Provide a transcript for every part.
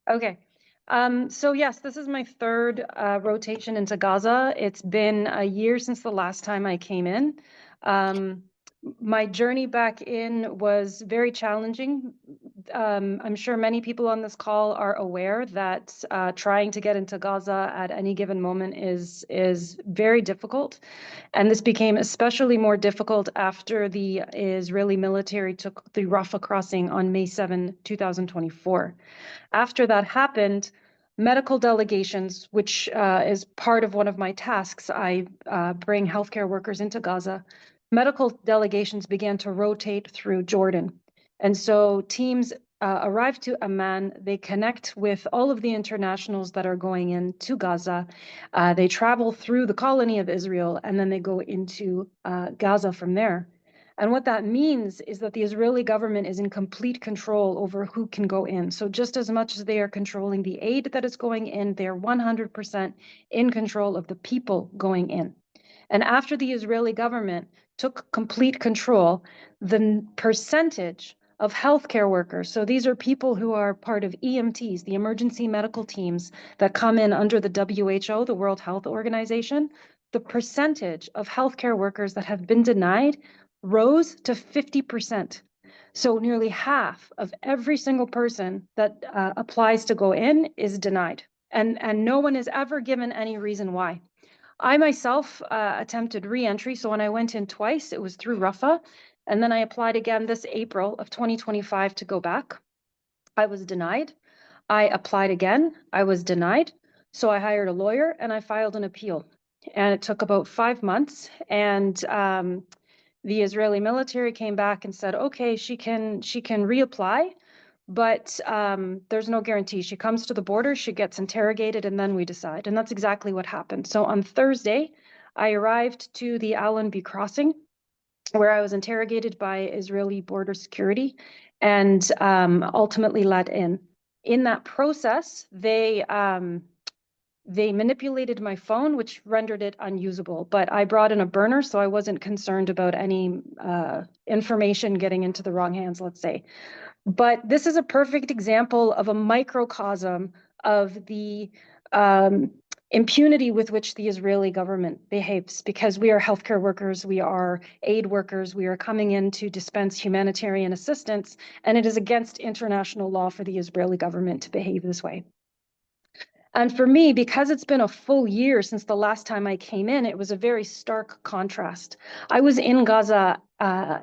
Okay. So yes, this is my third rotation into Gaza. It's been a year since the last time I came in. Um, my journey back in was very challenging. I'm sure many people on this call are aware that trying to get into Gaza at any given moment is very difficult. And this became especially more difficult after the Israeli military took the Rafah crossing on May 7, 2024. After that happened, medical delegations, which is part of one of my tasks, I bring healthcare workers into Gaza. Medical delegations began to rotate through Jordan. And so teams arrive to Amman, they connect with all of the internationals that are going into Gaza. They travel through the colony of Israel, and then they go into Gaza from there. And what that means is that the Israeli government is in complete control over who can go in. So just as much as they are controlling the aid that is going in, they're 100% in control of the people going in. And after the Israeli government took complete control, the percentage of healthcare workers, so these are people who are part of EMTs, the emergency medical teams that come in under the WHO, the World Health Organization, the percentage of healthcare workers that have been denied rose to 50%. So nearly half of every single person that applies to go in is denied. And no one is ever given any reason why. I myself attempted re-entry. So when I went in twice, it was through Rafah. And then I applied again this April of 2025 to go back. I was denied. I applied again. I was denied. So I hired a lawyer and I filed an appeal. And it took about 5 months. And the Israeli military came back and said, okay, she can reapply, but there's no guarantee. She comes to the border, she gets interrogated, and then we decide. And that's exactly what happened. So on Thursday, I arrived to the Allenby crossing, where I was interrogated by Israeli border security and ultimately let in. In that process, they manipulated my phone, which rendered it unusable, but I brought in a burner, so I wasn't concerned about any information getting into the wrong hands, let's say. But this is a perfect example of a microcosm of the impunity with which the Israeli government behaves, because we are healthcare workers, we are aid workers, we are coming in to dispense humanitarian assistance, and it is against international law for the Israeli government to behave this way. And for me, because it's been a full year since the last time I came in, it was a very stark contrast. I was in Gaza,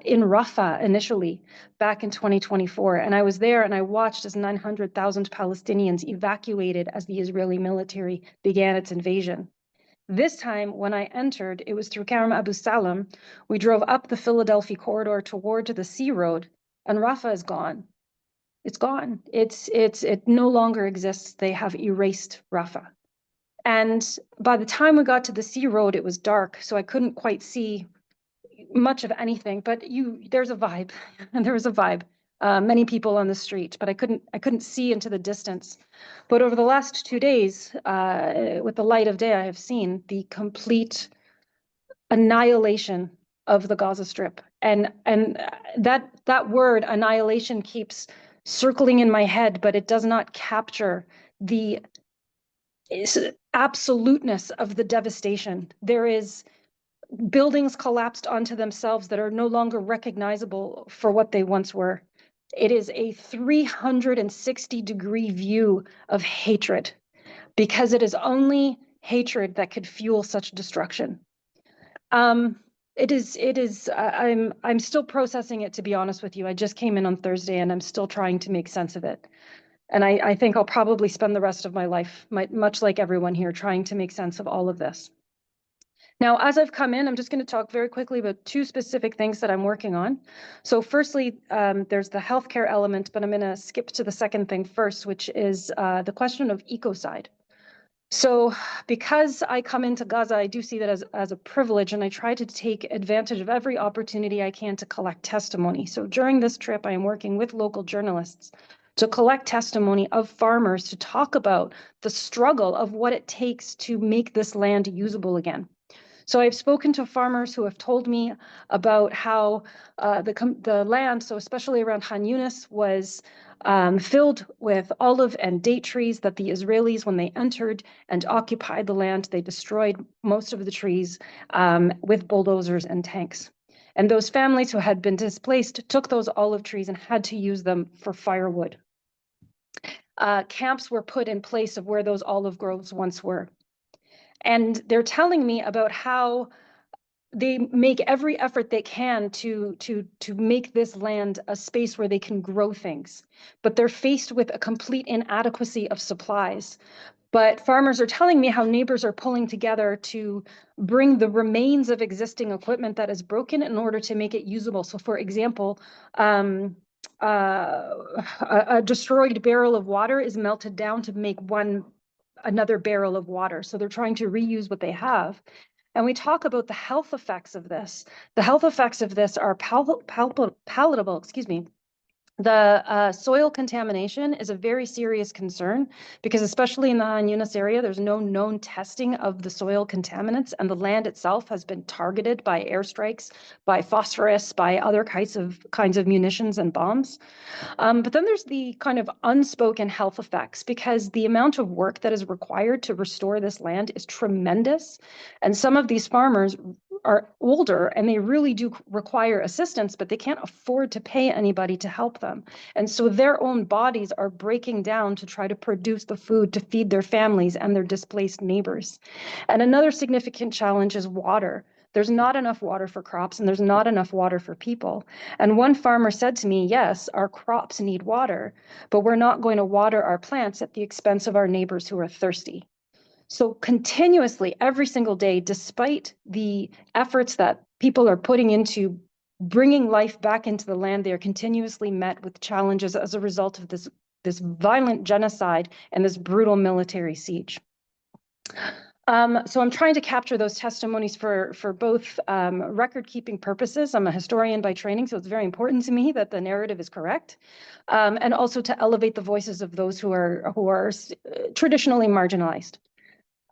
in Rafah initially, back in 2024, and I was there and I watched as 900,000 Palestinians evacuated as the Israeli military began its invasion. This time, when I entered, it was through Karam Abu Salam. We drove up the Philadelphia corridor toward the sea road, and Rafah is gone. It's gone. It no longer exists. They have erased Rafah. And by the time we got to the sea road, it was dark, so I couldn't quite see much of anything. But there's a vibe, and there was a vibe. Many people on the street, but I couldn't see into the distance. But over the last 2 days, with the light of day, I have seen the complete annihilation of the Gaza Strip, and that word annihilation keeps circling in my head, but it does not capture the absoluteness of the devastation. There is buildings collapsed onto themselves that are no longer recognizable for what they once were. It is a 360-degree view of hatred, because it is only hatred that could fuel such destruction. It is, I'm still processing it, to be honest with you. I just came in on Thursday and I'm still trying to make sense of it. And I think I'll probably spend the rest of my life, much like everyone here, trying to make sense of all of this. Now, as I've come in, I'm just going to talk very quickly about two specific things that I'm working on. So firstly, there's the healthcare element, but I'm going to skip to the second thing first, which is the question of ecocide. So because I come into Gaza, I do see that as a privilege, and I try to take advantage of every opportunity I can to collect testimony. So during this trip, I am working with local journalists to collect testimony of farmers to talk about the struggle of what it takes to make this land usable again. So I've spoken to farmers who have told me about how the land, so especially around Khan Yunis, was filled with olive and date trees that the Israelis, when they entered and occupied the land, they destroyed most of the trees with bulldozers and tanks. And those families who had been displaced took those olive trees and had to use them for firewood. Camps were put in place of where those olive groves once were. And they're telling me about how they make every effort they can to make this land a space where they can grow things, but they're faced with a complete inadequacy of supplies. But farmers are telling me how neighbors are pulling together to bring the remains of existing equipment that is broken in order to make it usable. So for example, a destroyed barrel of water is melted down to make another barrel of water. So they're trying to reuse what they have. And we talk about the health effects of this. The health effects of this are palatable, excuse me. The soil contamination is a very serious concern because especially in the Khan Yunis area, there's no known testing of the soil contaminants, and the land itself has been targeted by airstrikes, by phosphorus, by other kinds of munitions and bombs. But then there's the kind of unspoken health effects because the amount of work that is required to restore this land is tremendous. And some of these farmers are older and they really do require assistance, but they can't afford to pay anybody to help them. And so their own bodies are breaking down to try to produce the food to feed their families and their displaced neighbors. And another significant challenge is water. There's not enough water for crops and there's not enough water for people. And one farmer said to me, yes, our crops need water, but we're not going to water our plants at the expense of our neighbors who are thirsty. So continuously, every single day, despite the efforts that people are putting into bringing life back into the land, they are continuously met with challenges as a result of this violent genocide and this brutal military siege. So I'm trying to capture those testimonies for both record-keeping purposes. I'm a historian by training, so it's very important to me that the narrative is correct, and also to elevate the voices of those who are traditionally marginalized.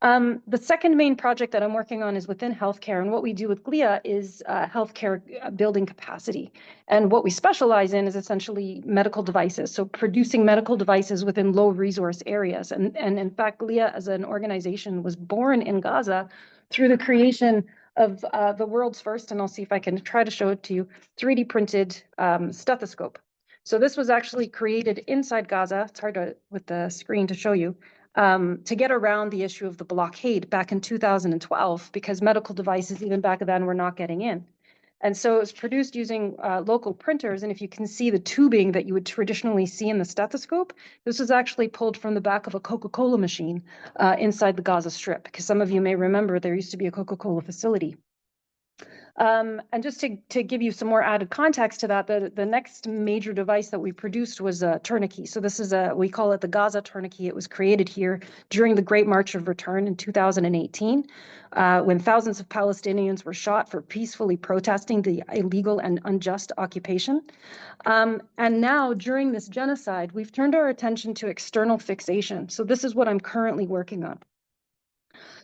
The second main project that I'm working on is within healthcare, and what we do with GLIA is healthcare building capacity. And what we specialize in is essentially medical devices, so producing medical devices within low resource areas. And in fact, GLIA as an organization was born in Gaza through the creation of the world's first, and I'll see if I can try to show it to you, 3D printed stethoscope. So this was actually created inside Gaza. It's hard with the screen to show you. To get around the issue of the blockade back in 2012, because medical devices even back then were not getting in. And so it was produced using local printers. And if you can see the tubing that you would traditionally see in the stethoscope, this was actually pulled from the back of a Coca-Cola machine inside the Gaza Strip, because some of you may remember there used to be a Coca-Cola facility. And just to give you some more added context to that, the next major device that we produced was a tourniquet. So this is we call it the Gaza tourniquet. It was created here during the Great March of Return in 2018, when thousands of Palestinians were shot for peacefully protesting the illegal and unjust occupation. And now during this genocide, we've turned our attention to external fixation. So this is what I'm currently working on.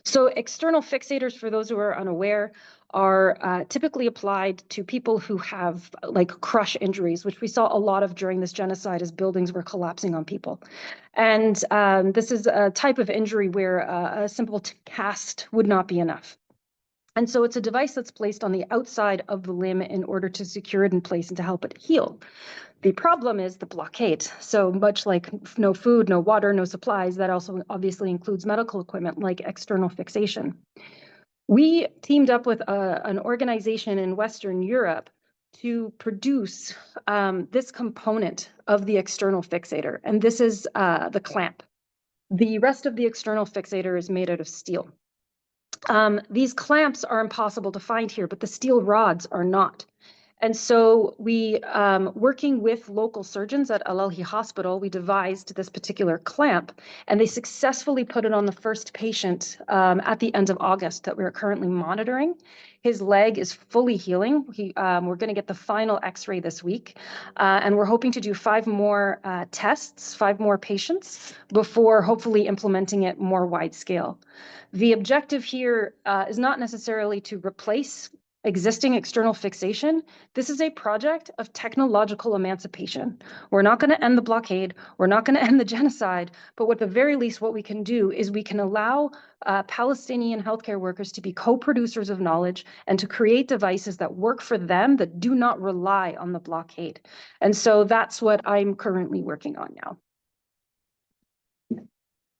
So external fixators, for those who are unaware, are typically applied to people who have like crush injuries, which we saw a lot of during this genocide as buildings were collapsing on people. And this is a type of injury where a simple cast would not be enough. And so it's a device that's placed on the outside of the limb in order to secure it in place and to help it heal. The problem is the blockade. So much like no food, no water, no supplies, that also obviously includes medical equipment like external fixation. We teamed up with an organization in Western Europe to produce this component of the external fixator, and this is the clamp. The rest of the external fixator is made out of steel. These clamps are impossible to find here, but the steel rods are not. And so we, working with local surgeons at Al-Alhi Hospital, we devised this particular clamp, and they successfully put it on the first patient at the end of August that we're currently monitoring. His leg is fully healing. We're going to get the final X-ray this week, and we're hoping to do 5 more tests, 5 more patients before hopefully implementing it more wide scale. The objective here is not necessarily to replace existing external fixation. This is a project of technological emancipation. We're not going to end the blockade. We're not going to end the genocide. But at the very least, what we can do is we can allow Palestinian healthcare workers to be co-producers of knowledge and to create devices that work for them that do not rely on the blockade. And so that's what I'm currently working on now.